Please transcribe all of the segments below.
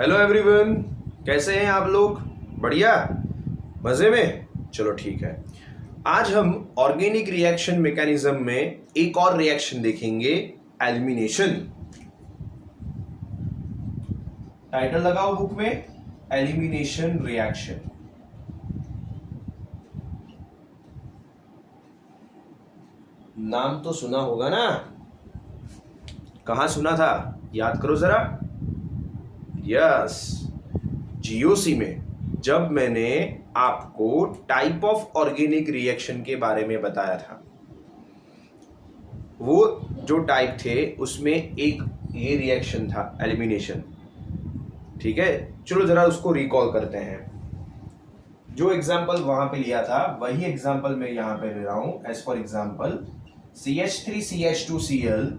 Hello everyone, कैसे हैं आप लोग? बढ़िया, मज़े में? चलो ठीक है। आज हम ऑर्गेनिक रिएक्शन मैकेनिज्म में एक और रिएक्शन देखेंगे, एलिमिनेशन। टाइटल लगाओ बुक में, एलिमिनेशन रिएक्शन। नाम तो सुना होगा ना? कहाँ सुना था? याद करो जरा। यस, जीओसी में जब मैंने आपको टाइप ऑफ ऑर्गेनिक रिएक्शन के बारे में बताया था, वो जो टाइप थे उसमें एक ये रिएक्शन था, एलिमिनेशन। ठीक है, चलो जरा उसको रिकॉल करते हैं। जो एग्जाम्पल वहां पे लिया था वही एग्जाम्पल मैं यहाँ पे ले रहा हूं। As for example, CH3CH2Cl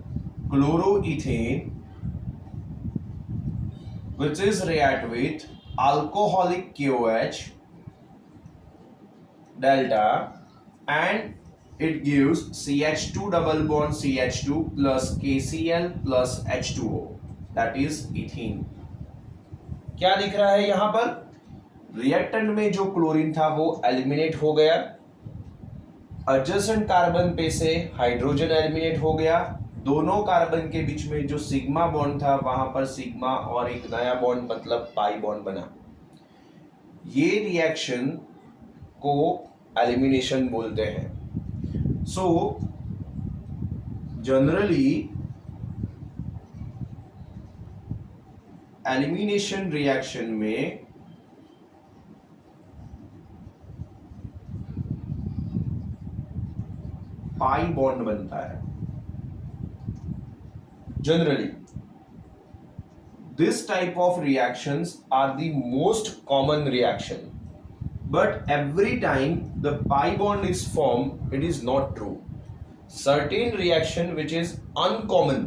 chloroethane which is react with alcoholic KOH delta and it gives CH2 double bond CH2 plus KCl plus H2O, that is ethene। क्या दिख रहा है यहाँ पर? रिएक्टेंट में जो क्लोरीन था वो एलिमिनेट हो गया, एडजेसेंट कार्बन पे से हाइड्रोजन एलिमिनेट हो गया, दोनों कार्बन के बीच में जो सिग्मा बॉन्ड था वहां पर सिग्मा और एक नया बॉन्ड मतलब पाई बॉन्ड बना। ये रिएक्शन को एलिमिनेशन बोलते हैं। सो जनरली एलिमिनेशन रिएक्शन में पाई बॉन्ड बनता है। Generally, this type of reactions are the most common reaction, but every time the pi bond is formed, it is not true. Certain reaction which is uncommon,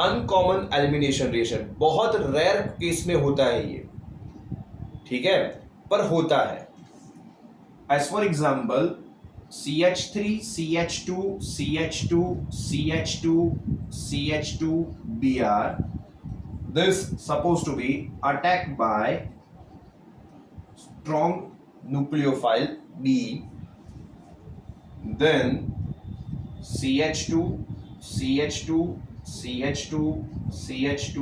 uncommon elimination reaction बहुत rare case में होता है ये, ठीक है, पर होता है। As for example, CH3, CH2, CH2, CH2, CH2, Br. This supposed to be attacked by strong nucleophile B. Then CH2, CH2, CH2, CH2,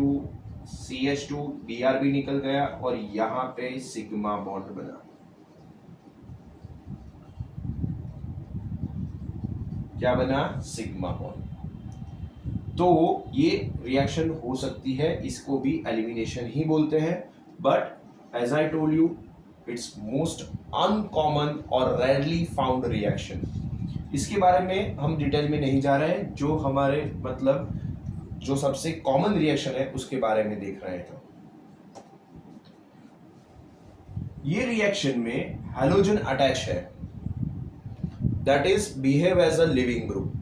CH2, Br भी निकल गया और यहाँ पे सिग्मा बॉन्ड बना। क्या बना? Sigma bond. तो ये रिएक्शन हो सकती है, इसको भी एलिमिनेशन ही बोलते हैं, but as I told you it's most uncommon और रेयरली फाउंड रिएक्शन। इसके बारे में हम डिटेल में नहीं जा रहे हैं, जो हमारे मतलब जो सबसे कॉमन रिएक्शन है उसके बारे में देख रहे हैं। ये रिएक्शन में हैलोजन अटैच है, that is behave as a living group.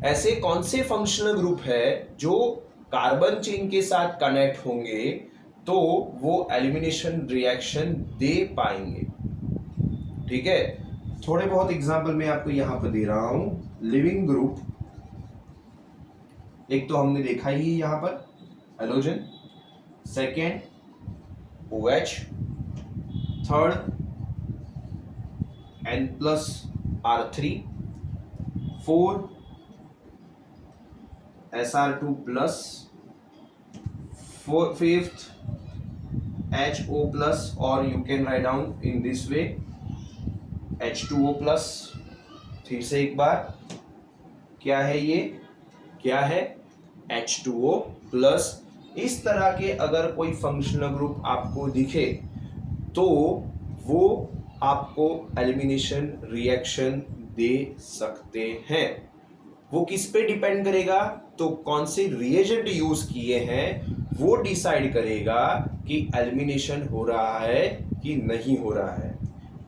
ऐसे कौन से फंक्शनल ग्रुप है जो कार्बन चेन के साथ कनेक्ट होंगे तो वो एलिमिनेशन रिएक्शन दे पाएंगे। ठीक है, थोड़े बहुत एग्जांपल मैं आपको यहां पर दे रहा हूं। लिविंग ग्रुप एक तो हमने देखा ही यहां पर halogen, second OH, third N+R3, 4 SR2+, fifth HO+, or you can write down in this way H2O+। फिर से एक बार, क्या है ये? क्या है? H2O+। इस तरह के अगर कोई फंक्शनल ग्रुप आपको दिखे तो वो आपको एलिमिनेशन रिएक्शन दे सकते हैं। वो किस पे डिपेंड करेगा? तो कौन से रिएजेंट यूज किए हैं वो डिसाइड करेगा कि एलिमिनेशन हो रहा है कि नहीं हो रहा है।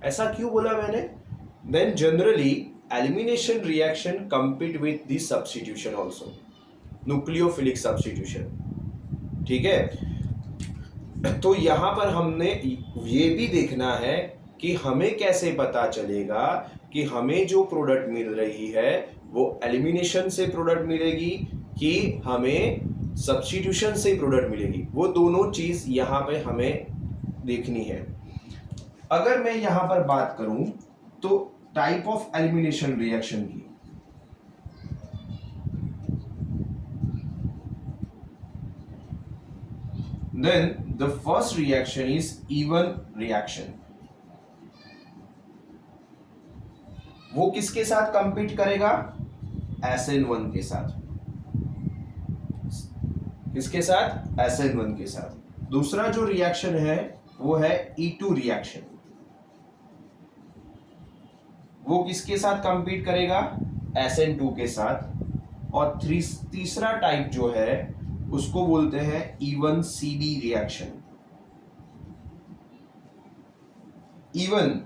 ऐसा क्यों बोला मैंने? Then generally elimination reaction compete with the substitution also, nucleophilic substitution. ठीक है, तो यहां पर हमने ये भी देखना है कि हमें कैसे पता चलेगा कि हमें जो प्रोडक्ट मिल रही है वो एलिमिनेशन से प्रोडक्ट मिलेगी कि हमें सब्स्टिट्यूशन से प्रोडक्ट मिलेगी। वो दोनों चीज यहां पे हमें देखनी है। अगर मैं यहां पर बात करूं तो टाइप ऑफ एलिमिनेशन रिएक्शन की, then the first reaction is even reaction। वो किसके साथ कंपीट करेगा? SN1 के साथ। किसके साथ? SN1 के साथ। दूसरा जो रिएक्शन है वो है E2 रिएक्शन। वो किसके साथ कंपीट करेगा? SN2 के साथ। और तीसरा टाइप जो है उसको बोलते हैं even CB reaction. Even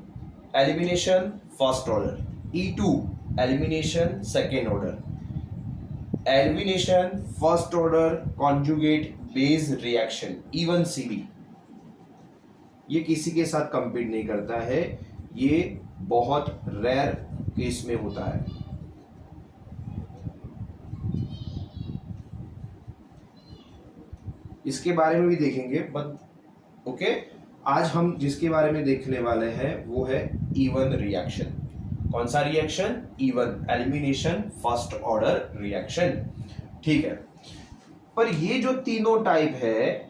elimination first order, E2 elimination second order, elimination first order conjugate base reaction, even CB। ये किसी के साथ कंपीट नहीं करता है, ये बहुत रेयर केस में होता है। इसके बारे में भी देखेंगे, बट ओके, आज हम जिसके बारे में देखने वाले हैं वो है इवन रिएक्शन। कौन सा reaction? Even elimination first order reaction. ठीक है, पर ये जो तीनों टाइप है,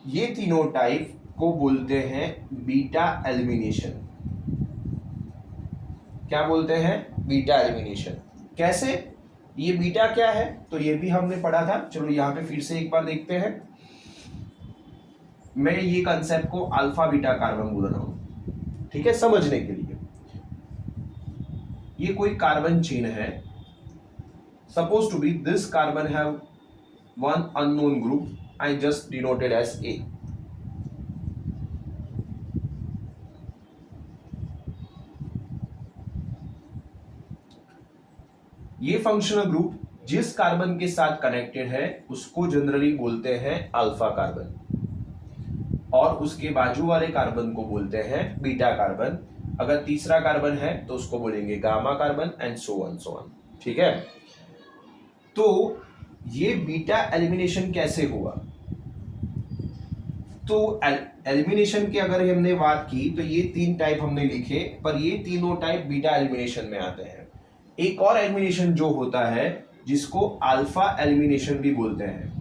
ये तीनों टाइप को बोलते हैं बीटा एलिमिनेशन। क्या बोलते हैं? Beta elimination. कैसे? ये बीटा क्या है तो ये भी हमने पढ़ा था, चलो यहां पे फिर से एक बार देखते हैं। मैं ये कंसेप्ट को अल्फा बीटा कार्बन बोल रहा हूं, ठीक है, समझने के लिए। ये कोई कार्बन चेन है, suppose to be this carbon have one unknown group, I just denoted as A. ये फंक्शनल ग्रुप जिस कार्बन के साथ कनेक्टेड है उसको जनरली बोलते हैं अल्फा कार्बन, और उसके बाजू वाले कार्बन को बोलते हैं बीटा कार्बन। अगर तीसरा कार्बन है तो उसको बोलेंगे gamma carbon and so on. ठीक है, तो ये बीटा एलिमिनेशन कैसे हुआ? तो एलिमिनेशन की अगर हमने बात की तो ये तीन टाइप हमने लिखे, पर ये तीनों टाइप बीटा एलिमिनेशन में आते हैं। एक और एलिमिनेशन जो होता है जिसको अल्फा एलिमिनेशन भी बोलते हैं।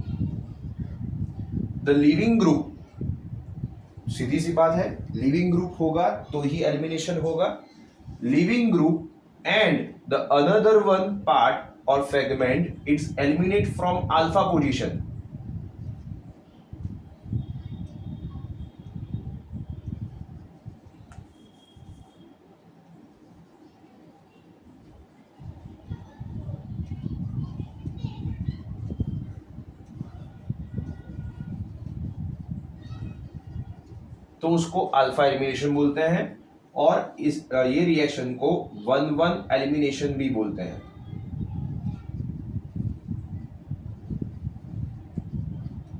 द लिविंग ग्रुप, सीधी सी बात है, लिविंग ग्रुप होगा तो ही एलिमिनेशन होगा। Leaving group and the another one part और fragment it's eliminate from alpha position. तो उसको अल्फा एलिमिनेशन बोलते हैं, और इस ये रिएक्शन को 1-1 एलिमिनेशन भी बोलते हैं।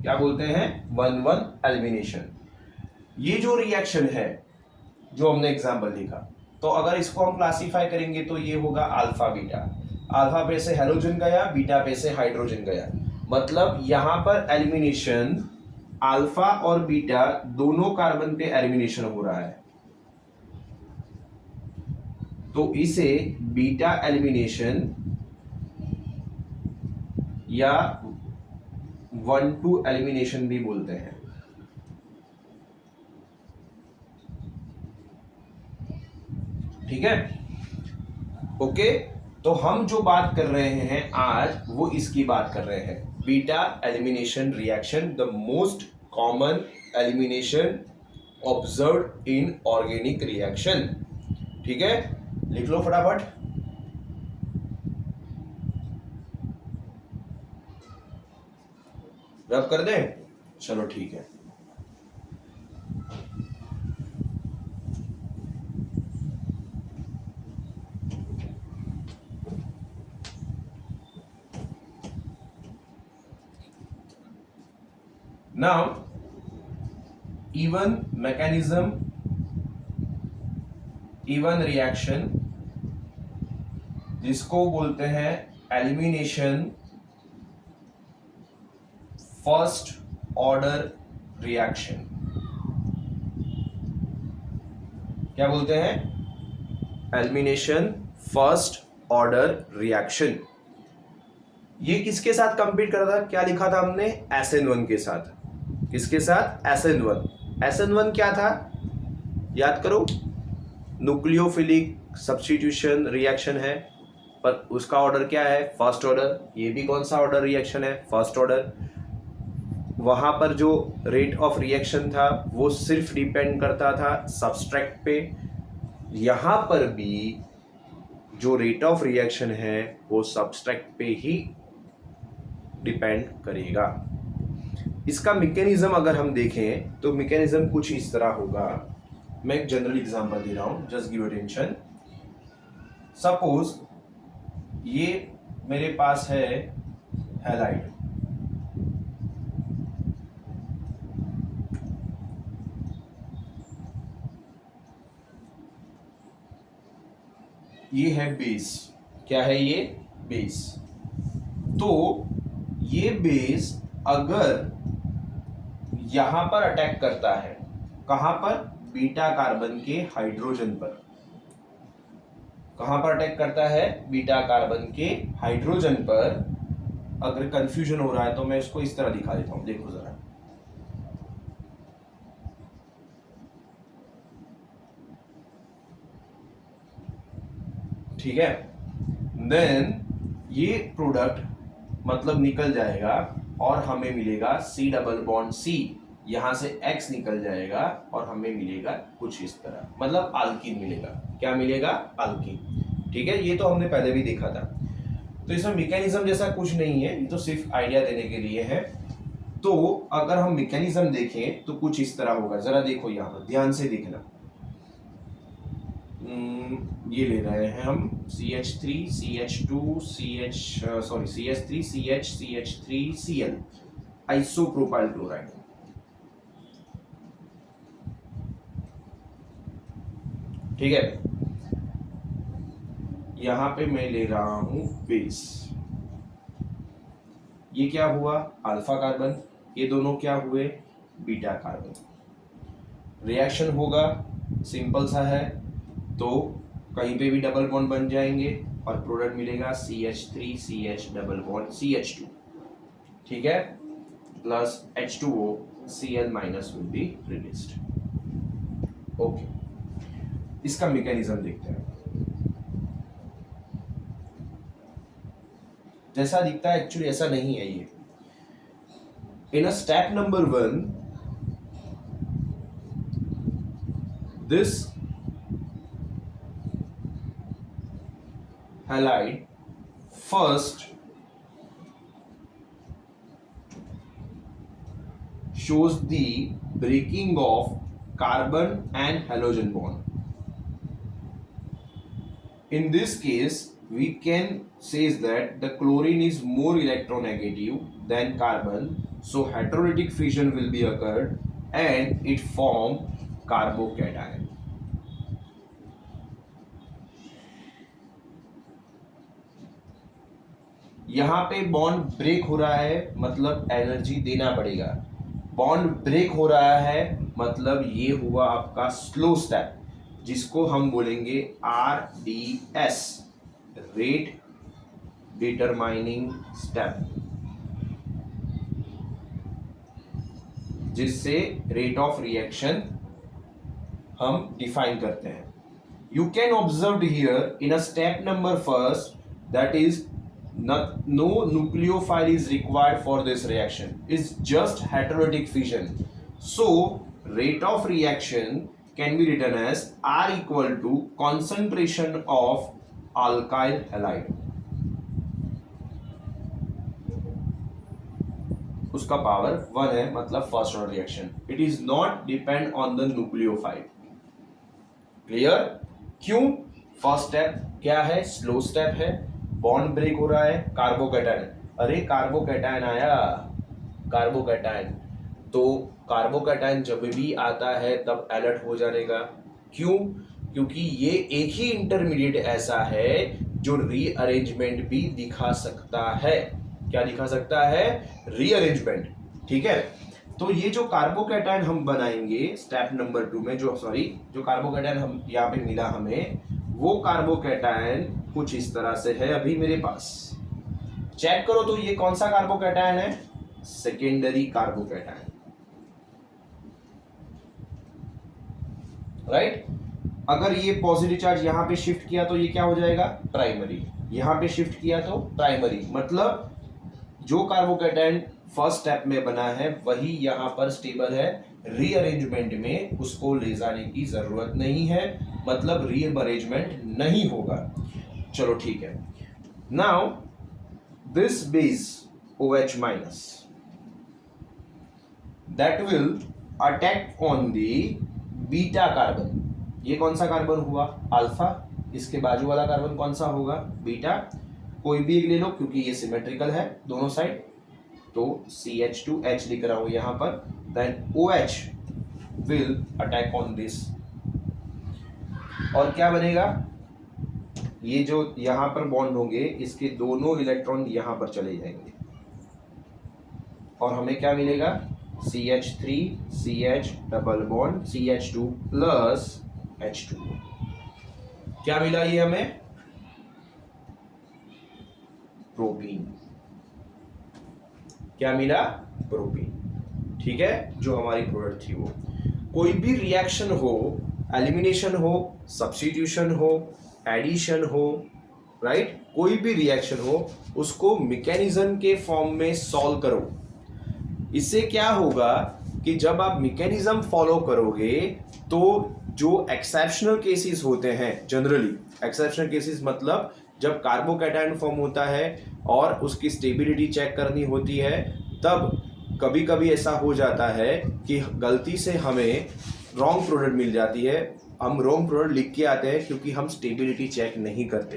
क्या बोलते हैं? 1-1 एलिमिनेशन। ये जो रिएक्शन है जो हमने एग्जांपल लिखा, तो अगर इसको हम क्लासिफाई करेंगे तो ये होगा अल्फा बीटा। अल्फा पे से हेलोजन गया, बीटा पे से हाइड्रोजन गया, मतलब यहां पर एलिमिनेशन अल्फा और बीटा दोनों कार्बन पे एलिमिनेशन हो रहा है, तो इसे बीटा एलिमिनेशन या 1-2 एलिमिनेशन भी बोलते हैं। ठीक है, ओके, तो हम जो बात कर रहे हैं आज वो इसकी बात कर रहे हैं, beta elimination reaction, the most common elimination observed in organic reaction. ठीक है, लिख लो फटाफट। रब कर दें? चलो ठीक है। Now, even mechanism E one reaction, जिसको बोलते हैं एलिमिनेशन फर्स्ट ऑर्डर रिएक्शन। क्या बोलते हैं? Elimination first order reaction. ये किसके साथ कंपीट कर रहा था? क्या लिखा था हमने? SN1 के साथ। किसके साथ? SN1। SN1 क्या था? याद करो, न्यूक्लियोफिलिक सब्स्टिट्यूशन रिएक्शन है, पर उसका ऑर्डर क्या है? First order. ये भी कौन सा ऑर्डर रिएक्शन है? First order. वहां पर जो रेट ऑफ रिएक्शन था वो सिर्फ डिपेंड करता था सब्सट्रैक्ट पे। यहां पर भी जो रेट ऑफ रिएक्शन है वो सब्सट्रैक्ट पे ही डिपेंड करेगा। इसका मैकेनिज्म अगर हम देखें तो मैकेनिज्म कुछ इस तरह होगा। मैं एक जनरल एग्जांपल दे रहा हूं, जस्ट गिव अटेंशन। सपोज ये मेरे पास है हैलाइड, ये है बेस। क्या है ये? बेस। तो ये बेस अगर यहां पर अटैक करता है, कहां पर? बीटा कार्बन के हाइड्रोजन पर। कहां पर अटैक करता है? बीटा कार्बन के हाइड्रोजन पर। अगर कंफ्यूजन हो रहा है तो मैं इसको इस तरह दिखा देता हूं, देखो जरा। ठीक है, देन ये प्रोडक्ट मतलब निकल जाएगा और हमें मिलेगा C डबल बॉन्ड C, यहां से X निकल जाएगा और हमें मिलेगा कुछ इस तरह, मतलब अल्कीन मिलेगा। क्या मिलेगा? अल्कीन। ठीक है, ये तो हमने पहले भी देखा था। तो इसमें मैकेनिज्म जैसा कुछ नहीं है, ये तो सिर्फ आइडिया देने के लिए है। तो अगर हम मैकेनिज्म देखें तो कुछ इस तरह होगा। जरा देखो, यहाँ पर ध्यान से देखना। ये ले रहे हैं हम CH3 CH2 CH3 CH CH3 Cl, isopropyl chloride. ठीक है, यहां पे मैं ले रहा हूं बेस। ये क्या हुआ? Alpha carbon. ये दोनों क्या हुए? Beta carbon. रिएक्शन होगा, सिंपल सा है, तो कहीं पे भी डबल बॉन्ड बन जाएंगे और प्रोडक्ट मिलेगा CH3 CH double bond CH2। ठीक है, plus H2O Cl minus will be released. Okay, इसका मैकेनिज्म देखते हैं। जैसा दिखता है एक्चुअली ऐसा नहीं है ये। In a step number 1, this halide first shows the breaking of carbon and halogen bond. In this case, we can say that the chlorine is more electronegative than carbon, so heterolytic fission will be occurred and it form carbocation. यहाँ पे bond break हो रहा है, मतलब energy देना पड़ेगा। Bond break हो रहा है मतलब ये हुआ आपका स्लो स्टेप, जिसको हम बोलेंगे RDS, रेट डिटरमाइनिंग स्टेप, जिससे रेट ऑफ रिएक्शन हम डिफाइन करते हैं। You can observe here in a step number first, that is no nucleophile is required for this reaction, is just heterolytic fission. So rate of reaction can be written as R equal to concentration of alkyl halide, उसका power 1 है, मतलब first order reaction. It is not depend on the nucleophile. Clear? क्यों? First step क्या है? Slow step है, bond break हो रहा है, कार्बोकैटायन। अरे कार्बोकैटायन आया, कार्बोकैटायन। तो कार्बोकैटायन जब भी आता है तब अलर्ट हो जाएगा। क्यों? क्योंकि ये एक ही इंटरमीडिएट ऐसा है जो रीअरेंजमेंट भी दिखा सकता है। क्या दिखा सकता है? रीअरेंजमेंट। ठीक है, तो ये जो कार्बोकैटायन हम बनाएंगे स्टेप नंबर 2 में, जो कार्बोकैटायन हम यहाँ पे मिला हमें, वो कार्बोकैटायन कुछ इस तरह से है अभी मेरे पास। चेक करो तो ये कौन सा कार्बोकैटायन है? Secondary carbocation, right. अगर ये पॉजिटिव चार्ज यहां पे शिफ्ट किया तो ये क्या हो जाएगा? प्राइमरी। यहां पे शिफ्ट किया तो प्राइमरी। मतलब जो कार्बोकैटायन फर्स्ट स्टेप में बना है वही यहां पर स्टेबल है। रीअरेंजमेंट में उसको ले जाने की जरूरत नहीं है, मतलब रीअरेंजमेंट नहीं होगा। चलो ठीक है। Now this base OH minus that will attack on the beta carbon. ये कौन सा कार्बन हुआ? अल्फा। इसके बाजू वाला कार्बन कौन सा होगा? बीटा। कोई भी एक ले लो क्योंकि ये सिमेट्रिकल है दोनों साइड। तो CH2H लिख रहा हूं यहां पर। Then OH will attack on this, और क्या बनेगा? ये जो यहां पर बॉन्ड होंगे इसके दोनों इलेक्ट्रॉन यहां पर चले जाएंगे और हमें क्या मिलेगा? CH3 CH double bond CH2 plus H2O। क्या मिला ये हमें? प्रोपीन। क्या मिला? प्रोपीन। ठीक है, जो हमारी प्रोडक्ट थी वो। कोई भी रिएक्शन हो, एलिमिनेशन हो, सब्स्टिट्यूशन हो, एडिशन हो, राइट, कोई भी रिएक्शन हो, उसको मैकेनिज्म के फॉर्म में सॉल्व करो। इससे क्या होगा कि जब आप मैकेनिज्म फॉलो करोगे तो जो एक्सेप्शनल केसेस होते हैं, जनरली एक्सेप्शनल केसेस मतलब जब कार्बोकैटायन फॉर्म होता है और उसकी स्टेबिलिटी चेक करनी होती है, तब कभी कभी ऐसा हो जाता है कि गलती से हमें रॉन्ग प्रोडक्ट मिल जाती है। हम रॉन्ग प्रोडक्ट लिख के आते हैं क्योंकि हम स्टेबिलिटी चेक नहीं करते,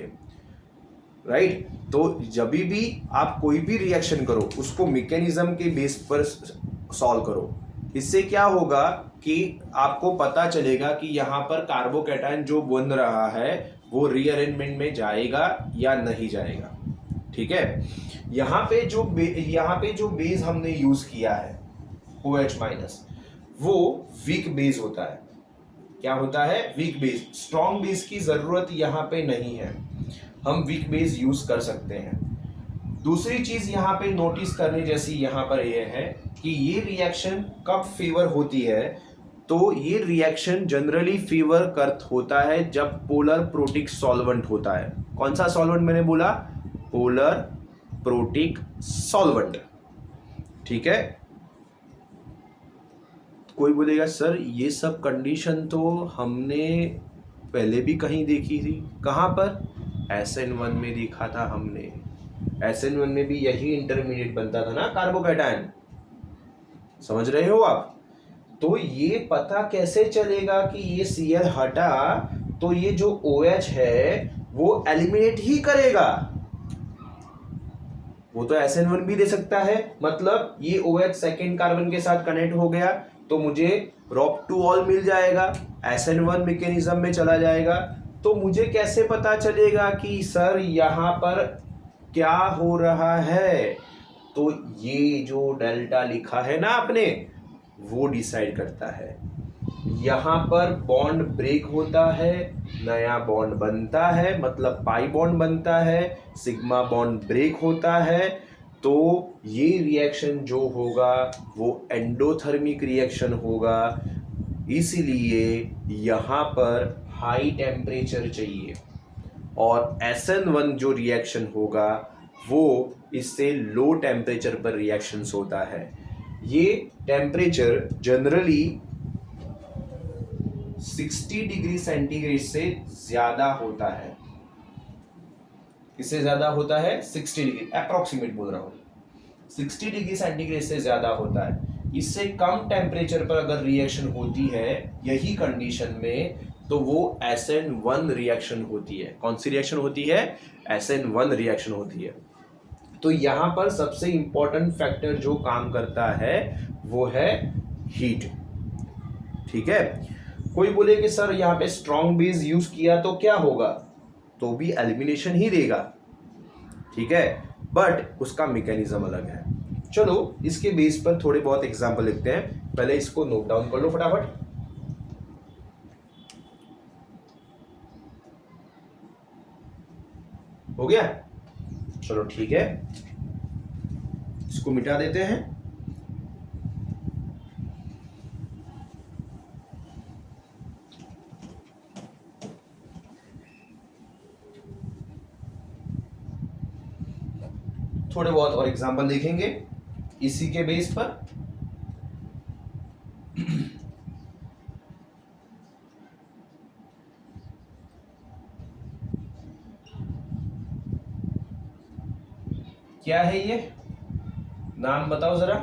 राइट। तो जब भी आप कोई भी रिएक्शन करो उसको मैकेनिज्म के बेस पर सॉल्व करो। इससे क्या होगा कि आपको पता चलेगा कि यहाँ पर कार्बोकैटायन जो बन रहा है वो रीअरेंजमेंट में जाएगा या नहीं जाएगा। ठीक है, यहाँ पे जो बेस हमने यूज किया है OH माइनस, वो वीक बेस होता है। क्या होता है? Weak base. स्ट्रॉन्ग बेस की जरूरत यहाँ पे नहीं है, हम वीक बेस यूज कर सकते हैं। दूसरी चीज यहाँ पे नोटिस करने जैसी यहाँ पर यह है कि ये रिएक्शन कब फेवर होती है, तो ये रिएक्शन जनरली फेवर होता है जब पोलर प्रोटिक सॉल्वेंट होता है। कौन सा सॉल्वेंट मैंने बोला? Polar protic solvent. ठीक है, कोई बोलेगा सर ये सब कंडीशन तो हमने पहले भी कहीं देखी थी। कहाँ पर? SN1 में देखा था हमने। SN1 में भी यही इंटरमीडिएट बनता था ना, कार्बोकैटायन। समझ रहे हो आप? तो ये पता कैसे चलेगा कि ये Cl हटा तो ये जो OH है वो एलिमिनेट ही करेगा। वो तो SN1 भी दे सकता है, मतलब ये OH सेकेंड कार्बन के साथ कनेक्ट हो गया तो मुझे Rop2ol मिल जाएगा, SN1 मैकेनिज्म में चला जाएगा। तो मुझे कैसे पता चलेगा कि सर यहाँ पर क्या हो रहा है? तो ये जो डेल्टा लिखा है ना आपने, वो डिसाइड करता है। यहाँ पर बॉन्ड ब्रेक होता है, नया बॉन्ड बनता है, मतलब पाई बॉन्ड बनता है, सिग्मा बॉन्ड ब्रेक होता है। तो ये रिएक्शन जो होगा वो एंडोथर्मिक रिएक्शन होगा, इसलिए यहाँ पर हाई टेम्परेचर चाहिए। और SN1 जो रिएक्शन होगा वो इससे लो टेम्परेचर पर रिएक्शंस होता है। ये टेम्परेचर जनरली 60 डिग्री सेंटीग्रेड से ज्यादा होता है। किससे ज्यादा होता है? 60 डिग्री, अप्रोक्सीमेट बोल रहा हूं, 60 डिग्री सेंटीग्रेड से ज्यादा होता है। इससे कम टेम्परेचर पर अगर रिएक्शन होती है यही कंडीशन में, तो वो SN1 रिएक्शन होती है। कौन सी रिएक्शन होती है? SN1 रिएक्शन होती है। तो यहां पर सबसे इंपॉर्टेंट फैक्टर जो काम करता है वो है हीट। ठीक है, कोई बोले कि सर यहाँ पे स्ट्रॉन्ग बेस यूज किया तो क्या होगा, तो भी एलिमिनेशन ही देगा, ठीक है, बट उसका मैकेनिज्म अलग है। चलो इसके बेस पर थोड़े बहुत एग्जांपल लिखते हैं, पहले इसको नोट डाउन कर लो फटाफट। हो गया, चलो ठीक है, इसको मिटा देते हैं। थोड़े बहुत और एग्जांपल देखेंगे इसी के बेस पर। क्या है ये, नाम बताओ जरा।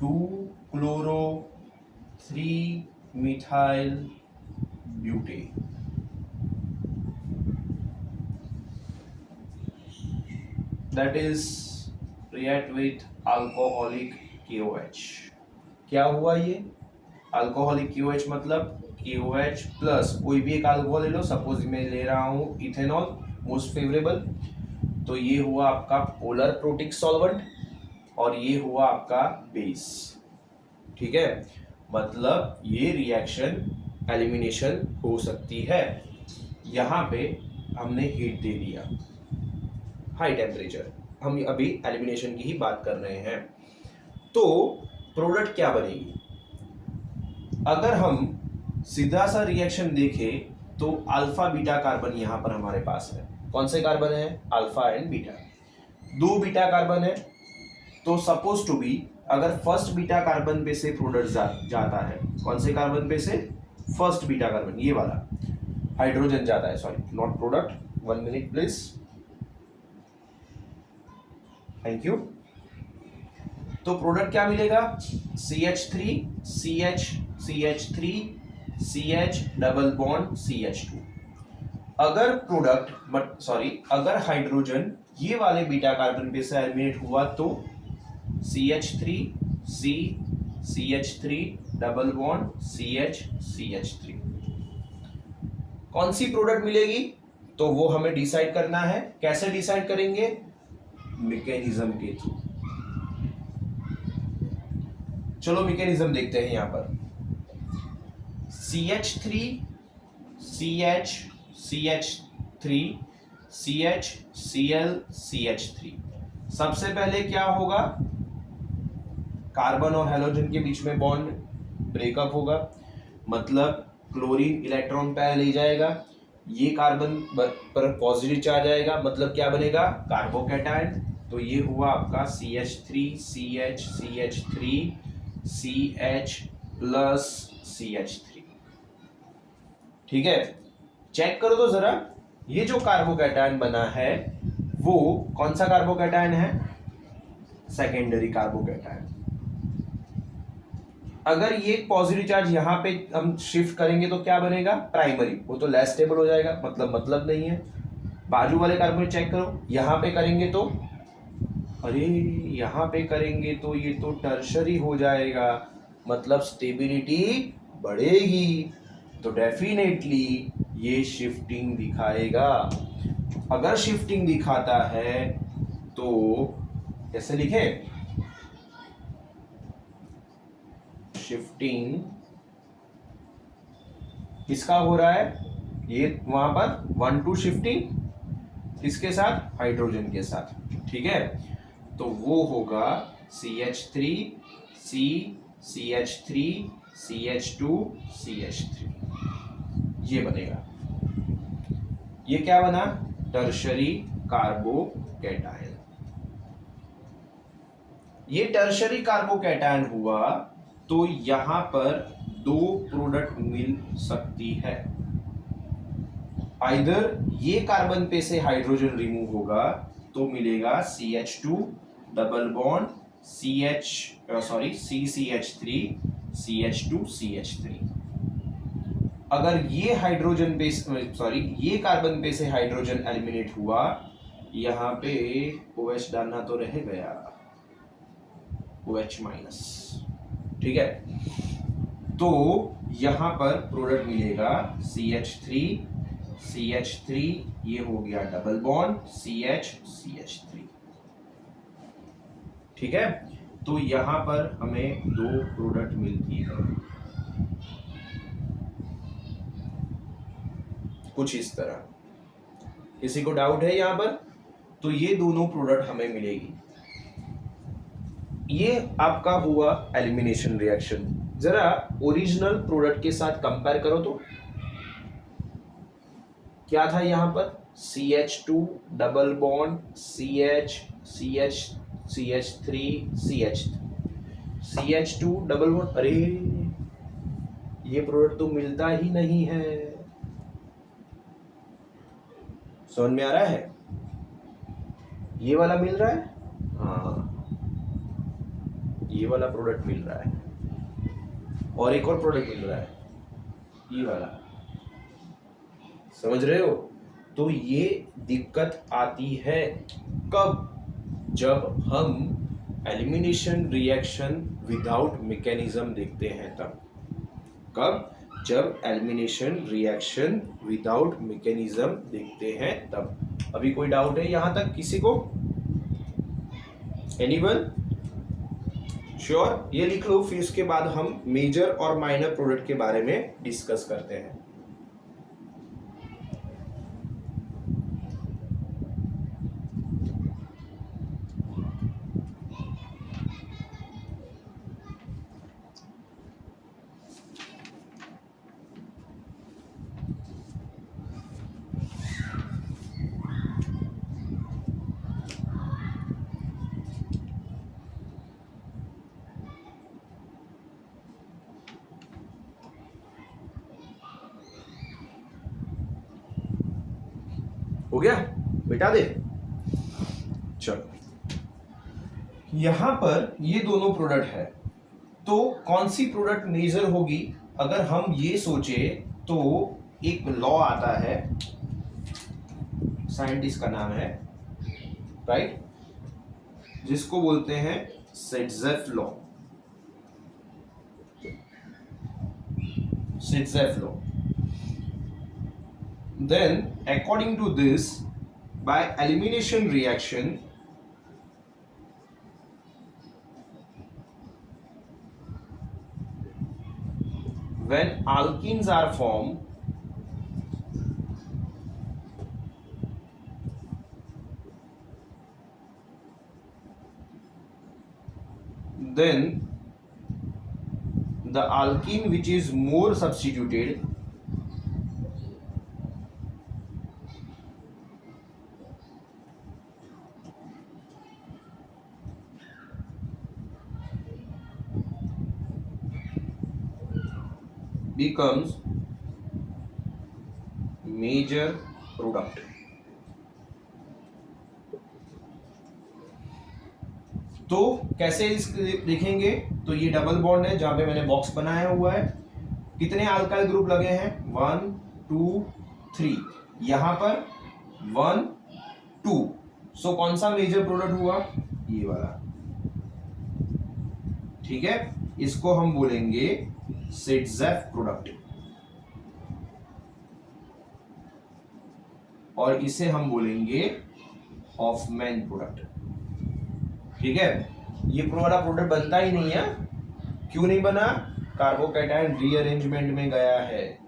2-chloro-3-methyl butane, that is react with alcoholic KOH। क्या हुआ ये अल्कोहलिक KOH, मतलब KOH प्लस कोई भी एक अल्कोहल ले लो, सपोज मैं ले रहा हूं इथेनॉल मोस्ट फेवरेबल, तो ये हुआ आपका पोलर प्रोटिक सॉल्वेंट और ये हुआ आपका बेस, ठीक है, मतलब ये रिएक्शन एलिमिनेशन हो सकती है। यहां पे हमने हीट दे दिया, हाई टेम्परेचर, हम अभी एलिमिनेशन की ही बात कर रहे हैं। तो प्रोडक्ट क्या बनेगी, अगर हम सीधा सा रिएक्शन देखें तो अल्फा बीटा कार्बन यहां पर हमारे पास है। कौन से कार्बन है, alpha and beta, 2 beta carbon है। तो सपोज टू बी अगर फर्स्ट बीटा कार्बन पे से प्रोडक्ट जाता है, कौन से कार्बन पे से, फर्स्ट बीटा कार्बन, ये वाला हाइड्रोजन जाता है, sorry not product, 1 minute please, thank you. तो प्रोडक्ट क्या मिलेगा, CH3 CH CH3 CH double bond CH2। अगर प्रोडक्ट अगर हाइड्रोजन ये वाले बीटा कार्बन पे से एलिमिनेट हुआ तो CH3 C CH3 double bond CH CH3, कौन सी प्रोडक्ट मिलेगी, तो वो हमें डिसाइड करना है। कैसे डिसाइड करेंगे, मैकेनिज्म के थ्रू। चलो मैकेनिज्म देखते हैं यहां पर, CH3 CH CH3 CH Cl CH3, सबसे पहले क्या होगा, कार्बन और हेलोजन के बीच में बॉन्ड ब्रेकअप होगा, मतलब क्लोरीन इलेक्ट्रॉन पैर ले जाएगा, ये कार्बन पर पॉजिटिव चार्ज आएगा, मतलब क्या बनेगा, कार्बोकैटायन। तो ये हुआ आपका CH3 CH CH3 CH plus CH3, ठीक है। चेक करो तो जरा, ये जो कार्बोकैटायन बना है वो कौन सा कार्बोकैटायन है, सेकेंडरी कार्बोकैटायन। अगर ये पॉजिटिव चार्ज यहां पे हम शिफ्ट करेंगे तो क्या बनेगा, प्राइमरी, वो तो लेस स्टेबल हो जाएगा, मतलब नहीं है। बाजू वाले कार्बन चेक करो, यहां पे करेंगे तो, अरे यहां पे करेंगे तो ये तो टर्शरी हो जाएगा, मतलब स्टेबिलिटी बढ़ेगी, तो डेफिनेटली ये शिफ्टिंग दिखाएगा। अगर शिफ्टिंग दिखाता है तो कैसे लिखे, शिफ्टिंग किसका हो रहा है, ये वहां पर 1-2 शिफ्टिंग इसके साथ, हाइड्रोजन के साथ, ठीक है। तो वो होगा CH3 C CH3 CH2 CH3, ये बनेगा। ये क्या बना, टर्शरी कार्बोकैटायन। ये टर्शरी कार्बोकैटायन हुआ तो यहां पर 2 प्रोडक्ट मिल सकती है, आइदर ये कार्बन पे से हाइड्रोजन रिमूव होगा तो मिलेगा CH2 double bond CCH3 CH2 CH3। अगर ये हाइड्रोजन पे ये कार्बन पे से हाइड्रोजन एलिमिनेट हुआ, यहां पे OH डालना तो रह गया, OH माइनस, ठीक है। तो यहां पर प्रोडक्ट मिलेगा CH3 ये हो गया डबल बॉन्ड CH3। ठीक है, तो यहां पर हमें दो प्रोडक्ट मिलती है कुछ इस तरह। किसी को डाउट है यहां पर? तो ये दोनों प्रोडक्ट हमें मिलेगी। ये आपका हुआ एलिमिनेशन रिएक्शन। जरा ओरिजिनल प्रोडक्ट के साथ कंपेयर करो तो क्या था यहां पर? CH2 double bond CH3 double bond. अरे ये प्रोडक्ट तो मिलता ही नहीं है। समझ में आ रहा है? ये वाला मिल रहा है, हाँ ये वाला प्रोडक्ट मिल रहा है, और एक और प्रोडक्ट मिल रहा है ये वाला। समझ रहे हो? तो ये दिक्कत आती है कब? जब हम एलिमिनेशन रिएक्शन विदाउट मैकेनिज्म देखते हैं तब। कब? जब एलिमिनेशन रिएक्शन विदाउट मैकेनिज्म देखते हैं तब। अभी कोई डाउट है यहां तक किसी को? एनीवन? श्योर? ये लिख लो, फिर उसके बाद हम मेजर और माइनर प्रोडक्ट के बारे में डिस्कस करते हैं। हो गया? मिटा दे। चलो, यहां पर ये दोनों प्रोडक्ट है, तो कौन सी प्रोडक्ट मेजर होगी? अगर हम ये सोचे तो एक लॉ आता है, साइंटिस्ट का नाम है, राइट, जिसको बोलते हैं Saytzeff law. Saytzeff law. Then, according to this, by elimination reaction, when alkenes are formed, then the alkene which is more substituted becomes major product। तो कैसे इसको देखेंगे? तो ये डबल बॉन्ड है जहां पे मैंने बॉक्स बनाया हुआ है। कितने अल्काइल ग्रुप लगे हैं? 1 2 3। यहां पर 1 2। सो कौन सा मेजर प्रोडक्ट हुआ? ये वाला। ठीक है, इसको हम बोलेंगे सिट्जेफ प्रोडक्ट, और इसे हम बोलेंगे हॉफमैन प्रोडक्ट। ठीक है, ये वाला प्रोडक्ट बनता ही नहीं है। क्यों नहीं बना? कार्बोकैटायन रीअरेंजमेंट में गया है,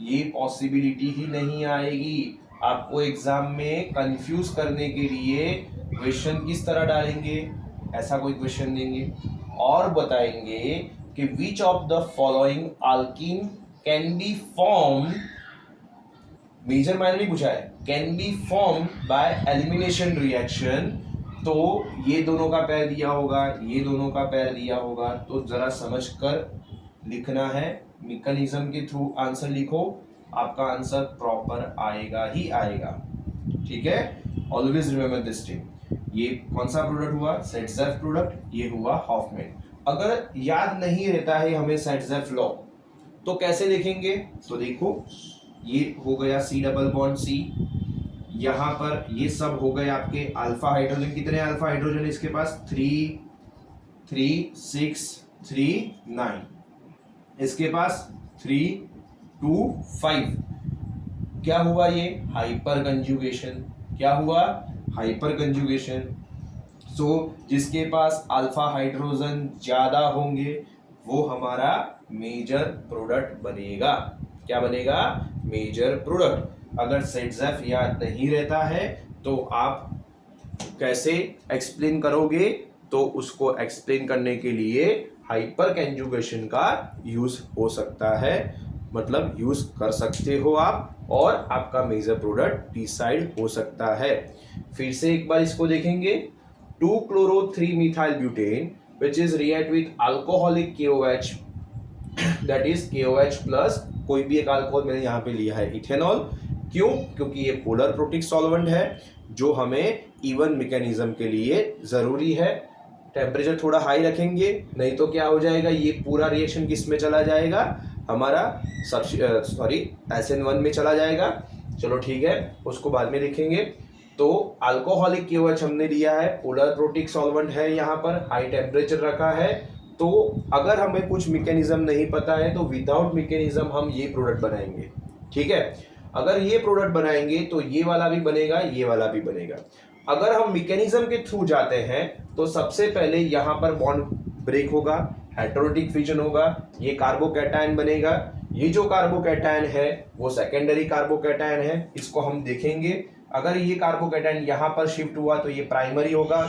ये पॉसिबिलिटी ही नहीं आएगी। आपको एग्जाम में कंफ्यूज करने के लिए क्वेश्चन किस तरह डालेंगे? ऐसा कोई क्वेश्चन देंगे और बताएंगे कि which of the following alkene can be form, major minor नहीं पूछा है, can be form by elimination reaction. तो ये दोनों का पैर दिया होगा, ये दोनों का पैर दिया होगा, तो जरा समझकर लिखना है, मैकेनिज्म के थ्रू आंसर लिखो, आपका आंसर प्रॉपर आएगा ही आएगा। ठीक है, ऑलवेज रिमेंबर दिस थिंग। ये कौन सा प्रोडक्ट हुआ? सिट्जेफ प्रोडक्ट। ये हुआ हॉफमैन। अगर याद नहीं रहता है हमें सिट्जेफ लॉ, तो कैसे लिखेंगे? तो देखो, ये हो गया C डबल बॉन्ड C, यहां पर ये सब हो गए आपके अल्फा हाइड्रोजन। कितने अल्फा हाइड्रोजन है इसके पास? 3 3 6 3 9। इसके पास 3 2 5, क्या हुआ ये हाइपर कंजुगेशन, क्या हुआ हाइपर कंजुगेशन। सो जिसके पास अल्फा हाइड्रोजन ज्यादा होंगे वो हमारा मेजर प्रोडक्ट बनेगा। क्या बनेगा मेजर प्रोडक्ट। अगर सेट्सएफ याद नहीं रहता है तो आप कैसे एक्सप्लेन करोगे, तो उसको एक्सप्लेन करने के लिए हाइपर कंजुगेशन का यूज हो सकता है, मतलब यूज कर सकते हो आप, और आपका मेजर प्रोडक्ट डिसाइड हो सकता है। फिर से एक बार इसको देखेंगे। 2-chloro-3-methyl-butane which is react with alcoholic KOH, that is KOH plus कोई भी एक अल्कोहल मैंने यहाँ पे लिया है इथेनॉल। क्यों? क्योंकि ये पोलर प्रोटिक सॉल्वेंट है जो हमें इवन मैकेनिज्म के लिए जरूरी है। टेम्परेचर थोड़ा हाई रखेंगे, नहीं तो क्या हो जाएगा, ये पूरा रिएक्शन किस में चला जाएगा, हमारा SN1 में चला जाएगा। चलो ठीक है, उसको बाद में लिखेंगे। तो अल्कोहलिक KOH हमने लिया है, पोलर प्रोटिक सॉल्वेंट है, यहाँ पर हाई टेम्परेचर रखा है। तो अगर हमें कुछ मैकेनिज्म नहीं पता है तो विदाउट मैकेनिज्म हम ये प्रोडक्ट बनाएंगे। ठीक है, अगर ये प्रोडक्ट बनाएंगे तो ये वाला भी बनेगा, ये वाला भी बनेगा। अगर हम मैकेनिज्म के थ्रू जाते हैं तो सबसे पहले यहाँ पर बॉन्ड ब्रेक होगा, हेटेरोटिक फिजन होगा, ये कार्बोकैटायन बनेगा। ये जो कार्बोकैटायन है वो सेकेंडरी कार्बोकैटायन है, इसको हम देखेंगे। अगर ये कार्बोकैटायन यहाँ पर शिफ्ट हुआ तो ये प्राइमरी होगा,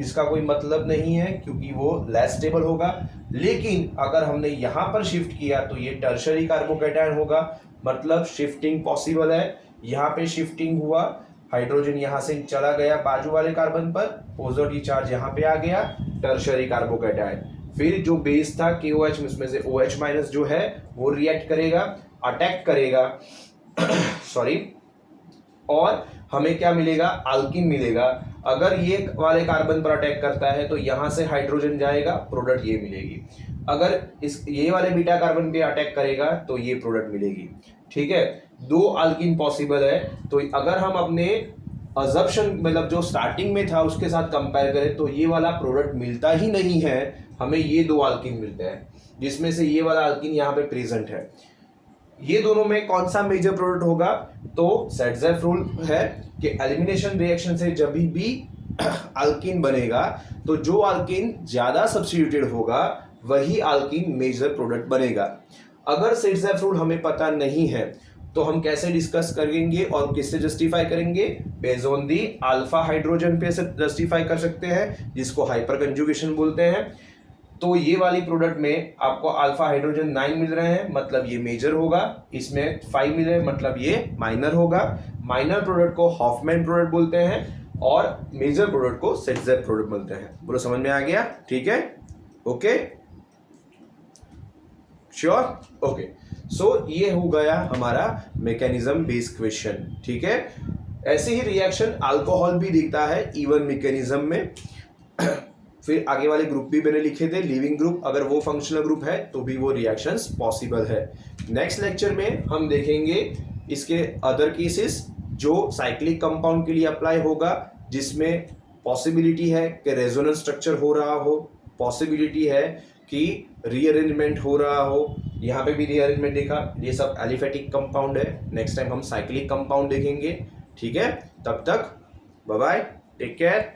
इसका कोई मतलब नहीं है क्योंकि वो लेस स्टेबल होगा। लेकिन अगर हमने यहाँ पर शिफ्ट किया तो ये टर्शरी कार्बोकैटायन होगा, मतलब शिफ्टिंग पॉसिबल है। यहाँ पे शिफ्टिंग हुआ, हाइड्रोजन यहाँ से चला गया बाजू वाले कार्बन पर, पॉजिटिव चार्ज यहाँ पे आ गया, टर्शरी कार्बोकैटायन। फिर जो बेस था KOH, उसमें से OH माइनस जो है वो रिएक्ट करेगा, अटैक करेगा सॉरी, और हमें क्या मिलेगा, अल्कीन मिलेगा। अगर ये वाले कार्बन पर अटैक करता है तो यहां से हाइड्रोजन जाएगा, प्रोडक्ट ये मिलेगी। अगर ये वाले बीटा कार्बन पे अटैक करेगा तो ये प्रोडक्ट मिलेगी। ठीक है, 2 अल्कीन पॉसिबल है। तो अगर हम अपने अजम्पशन मतलब जो स्टार्टिंग में था उसके साथ कंपेयर करें तो ये वाला प्रोडक्ट मिलता ही नहीं है, हमें ये 2 अल्कीन मिलते हैं, जिसमें से ये वाला अल्कीन यहाँ पे प्रेजेंट है। ये दोनों में कौन सा मेजर प्रोडक्ट होगा, तो सेट्सएफ रूल है कि एलिमिनेशन रिएक्शन से जब भी अल्कीन बनेगा तो जो अल्कीन ज्यादा सब्स्टिट्यूटेड होगा वही अल्कीन मेजर प्रोडक्ट बनेगा। अगर सेट्सएफ रूल हमें पता नहीं है तो हम कैसे डिस्कस करेंगे और किससे जस्टिफाई करेंगे, based on the alpha hydrogen पे से जस्टिफाई कर सकते हैं, जिसको हाइपर कंजुगेशन बोलते हैं। तो ये वाली प्रोडक्ट में आपको अल्फा हाइड्रोजन 9 मिल रहे हैं, मतलब ये मेजर होगा। इसमें 5 मिल रहे हैं, मतलब ये माइनर होगा। माइनर प्रोडक्ट को हॉफमैन प्रोडक्ट बोलते हैं और मेजर प्रोडक्ट को सेट्सएफ प्रोडक्ट बोलते हैं। बोलो समझ में आ गया? ठीक है, ओके, श्योर, ओके। सो ये हो गया हमारा मैकेनिज्म बेस्ड क्वेश्चन। ठीक है, ऐसे ही रिएक्शन अल्कोहल भी दिखता है इवन मैकेनिज्म में। फिर आगे वाले ग्रुप भी मैंने लिखे थे, लिविंग ग्रुप, अगर वो फंक्शनल ग्रुप है तो भी वो रिएक्शंस पॉसिबल है। नेक्स्ट लेक्चर में हम देखेंगे इसके अदर केसेस जो साइक्लिक कंपाउंड के लिए अप्लाई होगा, जिसमें पॉसिबिलिटी है कि रेजोनेंस स्ट्रक्चर हो रहा हो, पॉसिबिलिटी है कि रीअरेंजमेंट हो रहा हो। यहाँ पे भी रीअरेंजमेंट देखा, ये सब एलिफेटिक कंपाउंड है। नेक्स्ट टाइम हम साइक्लिक कंपाउंड देखेंगे। ठीक है, तब तक बाय बाय, टेक केयर।